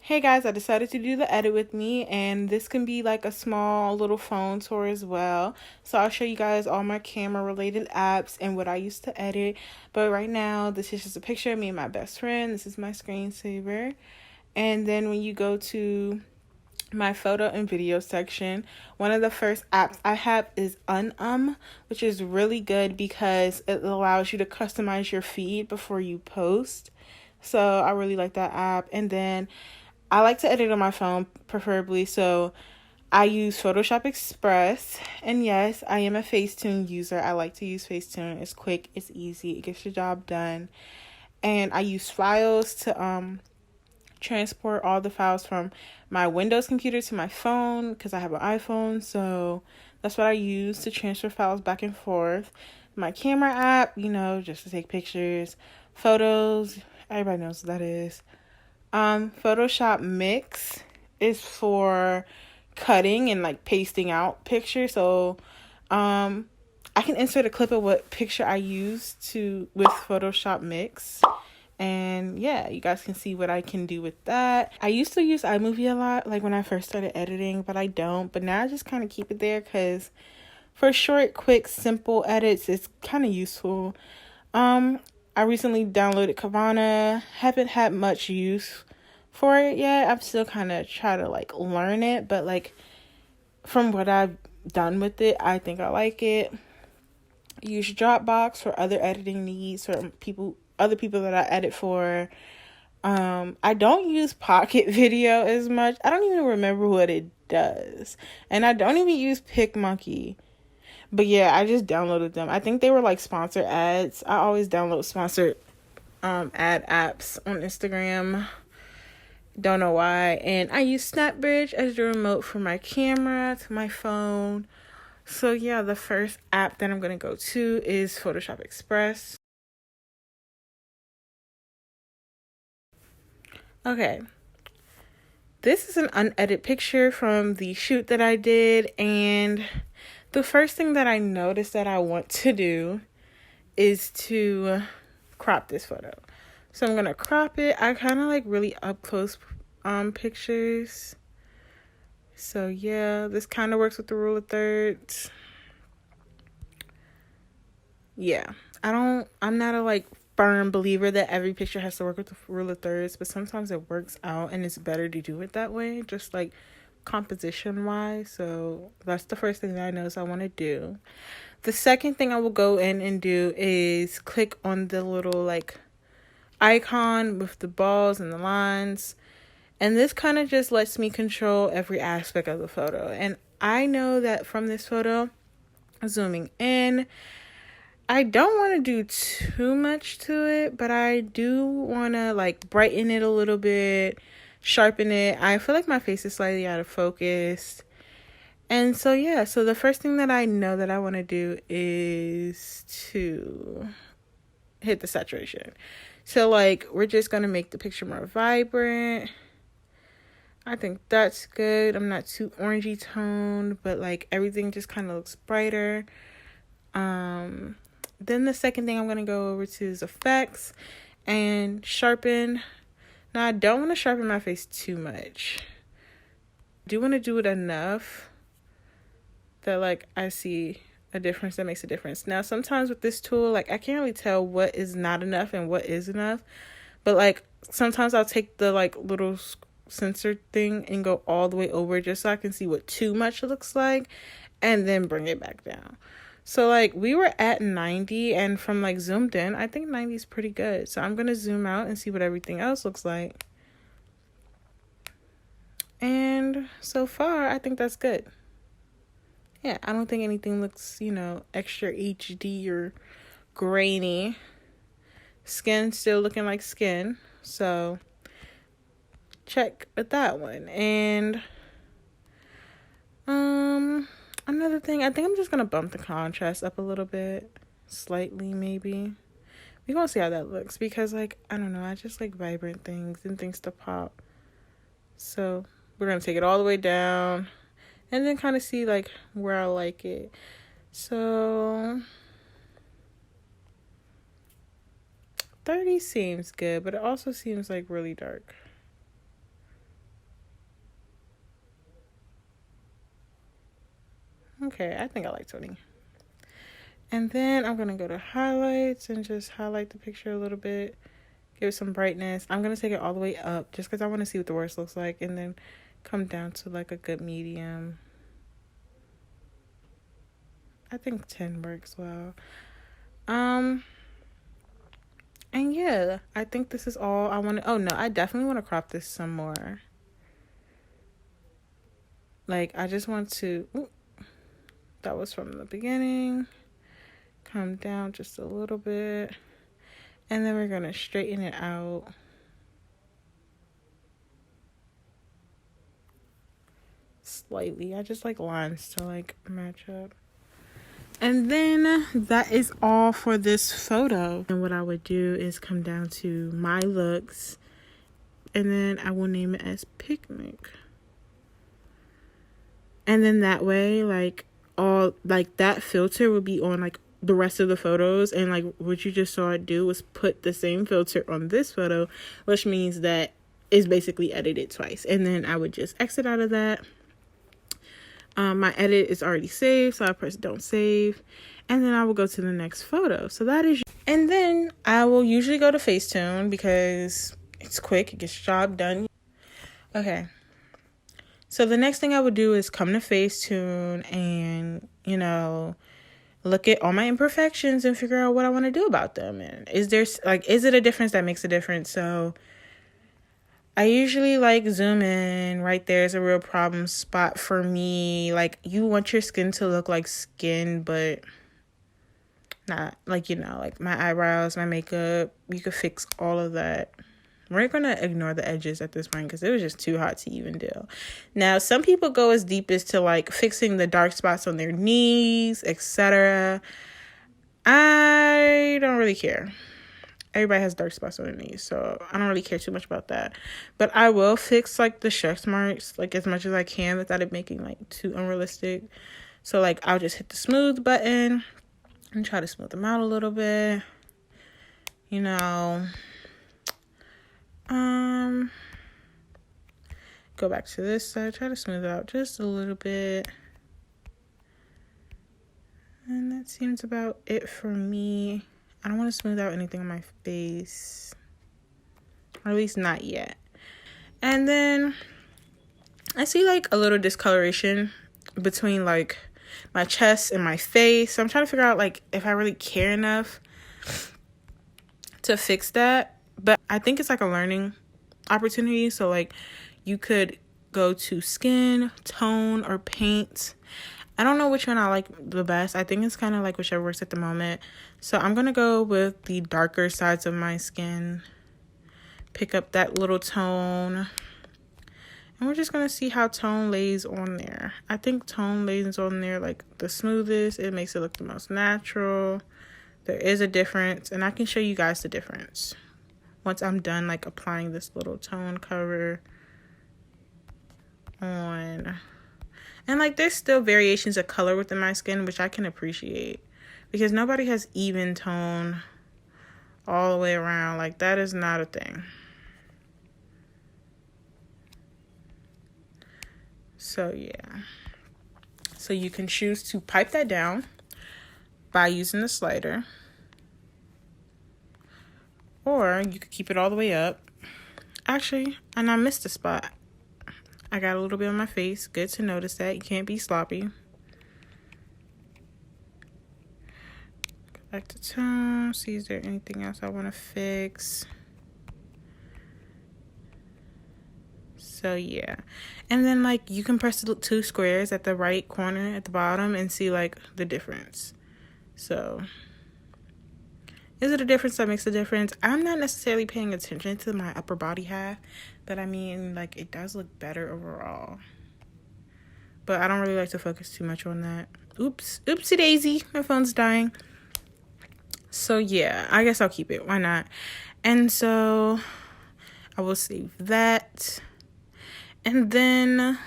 Hey guys, I decided to do the edit with me, and this can be like a small little phone tour as well. So I'll show you guys all my camera related apps and what I used to edit. But right now, this is just a picture of me and my best friend. This is my screensaver. And then when you go to my photo and video section, one of the first apps I have is which is really good because it allows you to customize your feed before you post. So I really like that app. And then I like to edit on my phone, preferably, so I use Photoshop Express. And yes, I am a Facetune user. I like to use Facetune. It's quick, it's easy, it gets the job done. And I use files to transport all the files from my Windows computer to my phone because I have an iPhone. So that's what I use to transfer files back and forth. My camera app, just to take pictures, photos. Everybody knows what that is. Photoshop Mix is for cutting and like pasting out pictures. So I can insert a clip of what picture I use with Photoshop Mix. And yeah, you guys can see what I can do with that. I used to use iMovie a lot, like when I first started editing, but I don't. But now I just kind of keep it there because for short, quick, simple edits, it's kind of useful. I recently downloaded Kavana. Haven't had much use for it yet. I'm still kind of trying to like learn it, but like from what I've done with it, I think I like it. Use Dropbox for other editing needs for other people that I edit for. I don't use Pocket Video as much. I don't even remember what it does, and I don't even use PicMonkey. But yeah, I just downloaded them. I think they were like sponsored ads. I always download sponsored ad apps on Instagram. Don't know why. And I use SnapBridge as the remote for my camera to my phone. So yeah, the first app that I'm going to go to is Photoshop Express. Okay. This is an unedited picture from the shoot that I did, and the first thing that I noticed that I want to do is to crop this photo. So I'm going to crop it. I kind of like really up close pictures. So yeah, this kind of works with the rule of thirds. Yeah, I'm not a like firm believer that every picture has to work with the rule of thirds, but sometimes it works out and it's better to do it that way, just like composition wise. So that's the first thing that I notice I want to do. The second thing I will go in and do is click on the little like icon with the balls and the lines, and this kind of just lets me control every aspect of the photo. And I know that from this photo, zooming in, I don't want to do too much to it, but I do want to like brighten it a little bit, sharpen it. I feel like my face is slightly out of focus. And so yeah, so the first thing that I know that I want to do is to hit the saturation. So like we're just going to make the picture more vibrant. I think that's good. I'm not too orangey toned, but like everything just kind of looks brighter. Then the second thing I'm going to go over to is effects and sharpen. Now I don't want to sharpen my face too much. I do want to do it enough that like I see a difference that makes a difference. Now sometimes with this tool, like I can't really tell what is not enough and what is enough. But like sometimes I'll take the like little sensor thing and go all the way over just so I can see what too much looks like and then bring it back down. So like we were at 90, and from like zoomed in, I think 90 is pretty good. So I'm going to zoom out and see what everything else looks like. And so far, I think that's good. Yeah, I don't think anything looks, extra HD or grainy. Skin still looking like skin. So check with that one. And another thing, I think I'm just gonna bump the contrast up a little bit, slightly maybe. We're gonna see how that looks because like I don't know, I just like vibrant things and things to pop. So we're gonna take it all the way down and then kind of see like where I like it. So 30 seems good, but it also seems like really dark. Okay, I think I like 20. And then I'm going to go to highlights and just highlight the picture a little bit. Give it some brightness. I'm going to take it all the way up just because I want to see what the worst looks like. And then come down to like a good medium. I think 10 works well. And yeah, I think this is all I want to... Oh, no, I definitely want to crop this some more. Like, I just want to... Ooh, that was from the beginning. Come down just a little bit. And then we're going to straighten it out. Slightly. I just like lines to like match up. And then that is all for this photo. And what I would do is come down to my looks. And then I will name it as picnic. And then that way, like, all, like, that filter would be on, like, the rest of the photos. And, like, what you just saw it do was put the same filter on this photo, which means that it's basically edited twice. And then I would just exit out of that. My edit is already saved, so I press don't save. And then I will go to the next photo. So that is... And then I will usually go to Facetune because it's quick. It gets the job done. Okay. So the next thing I would do is come to Facetune and, you know, look at all my imperfections and figure out what I want to do about them. And is it a difference that makes a difference? So I usually like zoom in. Right there is a real problem spot for me. Like, you want your skin to look like skin, but not like, you know, like my eyebrows, my makeup. You could fix all of that. We're going to ignore the edges at this point because it was just too hot to even do. Now, some people go as deep as to like fixing the dark spots on their knees, etc. I don't really care. Everybody has dark spots on their knees, so I don't really care too much about that. But I will fix like the stretch marks like as much as I can without it making like too unrealistic. So like I'll just hit the smooth button and try to smooth them out a little bit. You know... Go back to this side, try to smooth out just a little bit. And that seems about it for me. I don't want to smooth out anything on my face. Or at least not yet. And then I see like a little discoloration between like my chest and my face. So I'm trying to figure out like if I really care enough to fix that. But I think it's like a learning opportunity. So like you could go to skin, tone, or paint. I don't know which one I like the best. I think it's kind of like whichever works at the moment. So I'm going to go with the darker sides of my skin. Pick up that little tone. And we're just going to see how tone lays on there. I think tone lays on there like the smoothest. It makes it look the most natural. There is a difference. And I can show you guys the difference once I'm done like applying this little tone cover on. And like there's still variations of color within my skin, which I can appreciate because nobody has even tone all the way around. Like that is not a thing. So yeah, so you can choose to pipe that down by using the slider, or you could keep it all the way up. Actually, and I missed a spot. I got a little bit on my face. Good to notice that. You can't be sloppy. Go back to tone. See, is there anything else I want to fix? So, yeah. And then, like, you can press the two squares at the right corner at the bottom and see, like, the difference. So, is it a difference that makes a difference? I'm not necessarily paying attention to my upper body half, but I mean, like, it does look better overall. But I don't really like to focus too much on that. Oops. Oopsie daisy. My phone's dying. So, yeah, I guess I'll keep it. Why not? And so, I will save that. And then,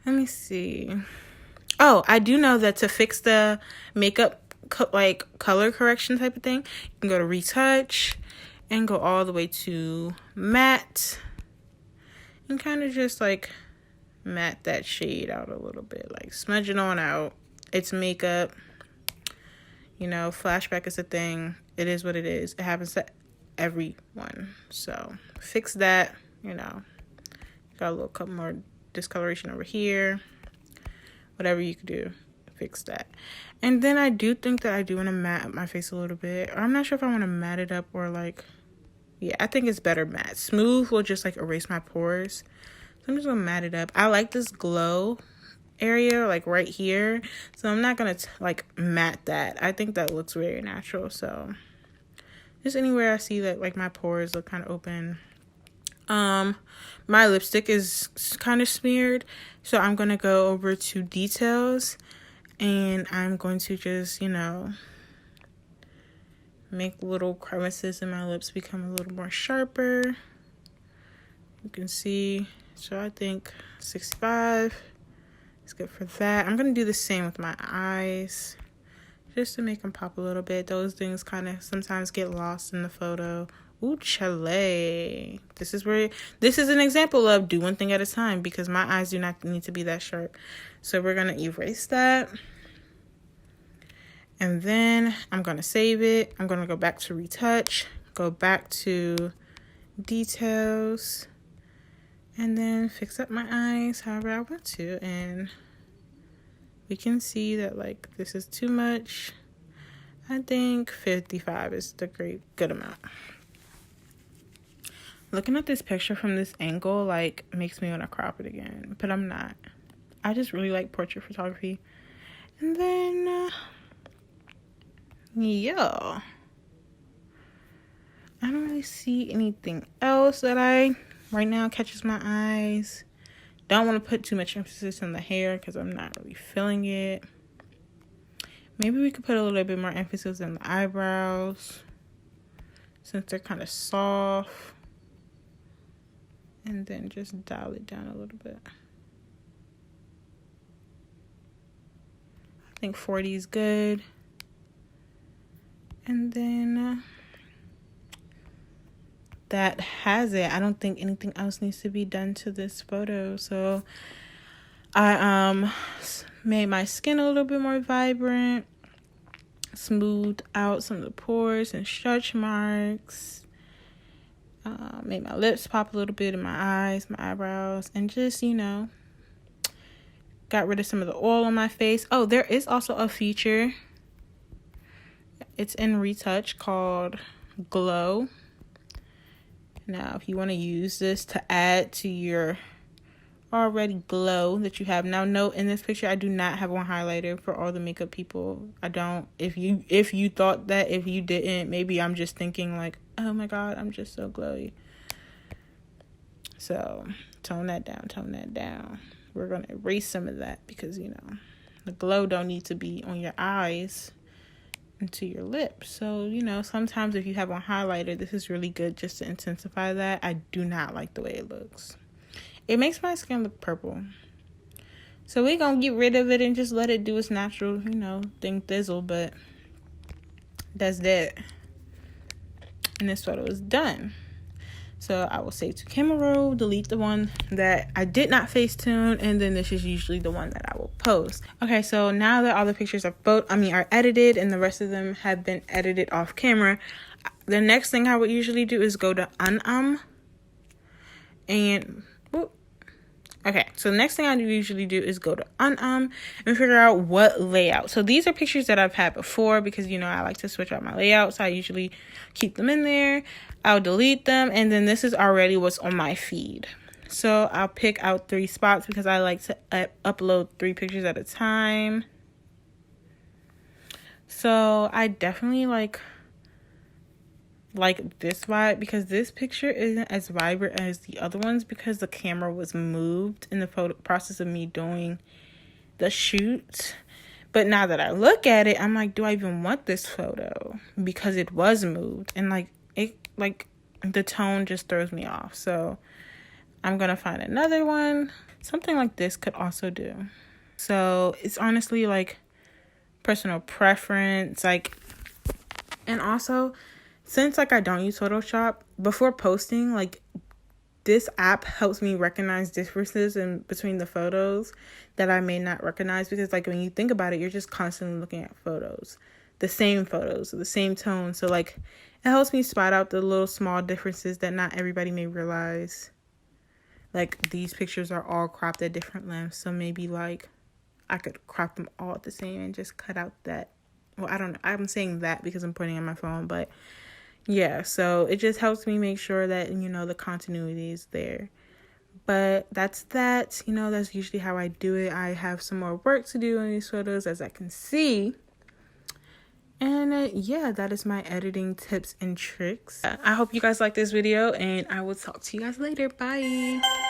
let me see. Oh, I do know that to fix the makeup like color correction type of thing, you can go to retouch and go all the way to matte and kind of just like matte that shade out a little bit, like smudge it on out. It's makeup, you know, flashback is a thing. It is what it is. It happens to everyone. So fix that, you know. Got a little couple more discoloration over here. Whatever you could do, fix that. And then I do think that I do want to matte up my face a little bit. Or I'm not sure if I want to matte it up or like, yeah, I think it's better matte. Smooth will just like erase my pores. So I'm just going to matte it up. I like this glow area like right here. So I'm not going to like matte that. I think that looks very natural. So just anywhere I see that like my pores look kind of open. My lipstick is kind of smeared, so I'm going to go over to details and I'm going to just, you know, make little crevices in my lips become a little more sharper. You can see, so I think 65 is good for that. I'm going to do the same with my eyes just to make them pop a little bit. Those things kind of sometimes get lost in the photo. Ooh, chale. This is an example of do one thing at a time because my eyes do not need to be that sharp. So we're going to erase that. And then I'm going to save it. I'm going to go back to retouch, go back to details, and then fix up my eyes however I want to. And we can see that like this is too much. I think 55 is the good amount. Looking at this picture from this angle, like, makes me want to crop it again. But I'm not. I just really like portrait photography. And then, yeah. I don't really see anything else that right now catches my eyes. Don't want to put too much emphasis on the hair because I'm not really feeling it. Maybe we could put a little bit more emphasis on the eyebrows since they're kind of soft. And then just dial it down a little bit. I think 40 is good. And then that has it. I don't think anything else needs to be done to this photo. So I made my skin a little bit more vibrant, smoothed out some of the pores and stretch marks. Made my lips pop a little bit in my eyes, my eyebrows, and just, you know, got rid of some of the oil on my face. Oh, there is also a feature. It's in retouch called Glow. Now, if you want to use this to add to your already glow that you have. Now, note in this picture, I do not have one highlighter for all the makeup people. I don't. If you thought that, if you didn't, maybe I'm just thinking like, oh my God, I'm just so glowy. So tone that down. We're going to erase some of that because, you know, the glow don't need to be on your eyes and to your lips. So, you know, sometimes if you have one highlighter, this is really good just to intensify that. I do not like the way it looks. It makes my skin look purple. So we're going to get rid of it and just let it do its natural, you know, thing thizzle. But that's that. And this photo is done. So I will save to camera roll, delete the one that I did not Facetune, and then this is usually the one that I will post. Okay, so now that all the pictures are edited and the rest of them have been edited off camera, the next thing I would usually do is go to Okay, so the next thing I usually do is go to and figure out what layout. So these are pictures that I've had before because, you know, I like to switch out my layouts. I usually keep them in there. I'll delete them. And then this is already what's on my feed. So I'll pick out 3 spots because I like to upload 3 pictures at a time. So I definitely like this vibe because this picture isn't as vibrant as the other ones because the camera was moved in the photo process of me doing the shoot. But now that I look at it, I'm like, do I even want this photo? Because it was moved and the tone just throws me off. So I'm gonna find another one. Something like this could also do. So it's honestly like personal preference, like, and also since like I don't use Photoshop before posting, like this app helps me recognize differences in between the photos that I may not recognize, because like when you think about it, you're just constantly looking at photos, the same photos, the same tone. So like it helps me spot out the little small differences that not everybody may realize. Like these pictures are all cropped at different lengths, so maybe like I could crop them all at the same and just cut out that. Well, I don't know. I'm saying that because I'm pointing at my phone, but yeah, so it just helps me make sure that, you know, the continuity is there. But that's that. You know, that's usually how I do it. I have some more work to do on these photos, as I can see. And yeah, that is my editing tips and tricks. I hope you guys like this video, and I will talk to you guys later. Bye.